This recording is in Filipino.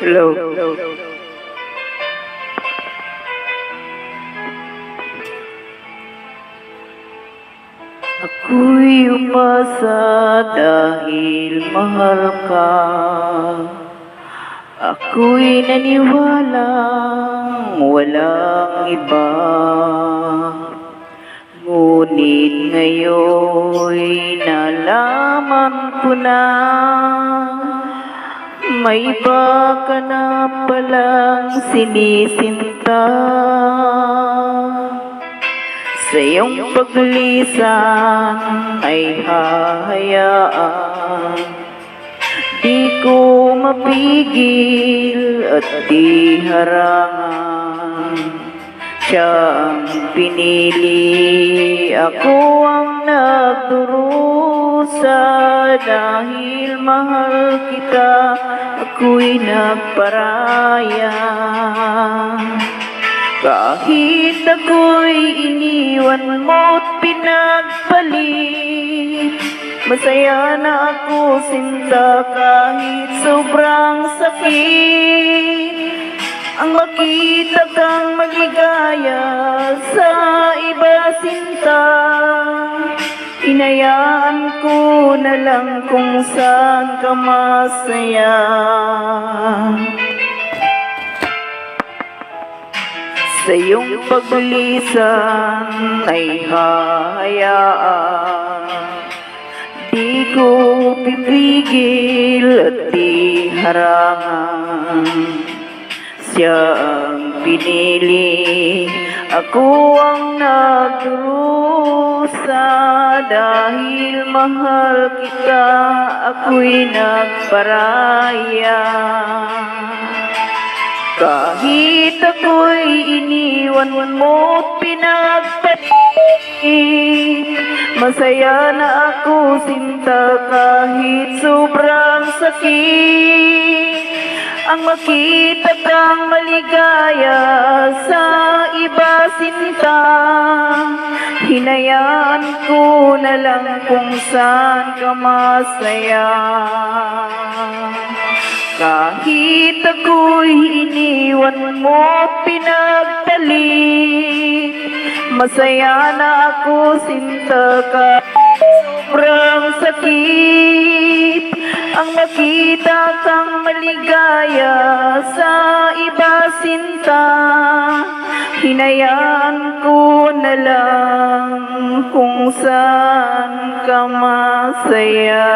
Hello. Ako'y umasa dahil mahal ka. Ako'y naniwalang walang iba. Ngunit ngayon'y nalaman ko na may iba ka na palang sinisinta. Sa iyong paglisan ay hahayaan, di ko mapigil at di harangan. Siya ang pinili, ako ang nagdurusa. Dahil mahal kita, ako'y nagparaya. Kahit ako'y iniwan mo't pinagpalit, masaya na ako sinta kahit sobrang sakit. Ang makita kang maligaya sa iba sinta, hinayaan ko na lang kung saan ka masaya. Sa iyong paglisan ay hahayaan, di ko pipigil at di harangan. Siya ang pinili, ako ang nagdurusa. Dahil mahal kita, ako'y nagparaya. Kahit ako'y iniwan mo't pinagpalit, masaya na ako sinta kahit sobrang sakit. Ang makita kang maligaya sa iba sinta, hinayaan ko na lang kung saan ka masaya. Kahit ako'y iniwan mo pinagtalit, masaya na ako sinta kahit sobrang sakit. Ang makita kang maligaya sa iba sinta, hinayaan ko na lang kung saan ka masaya.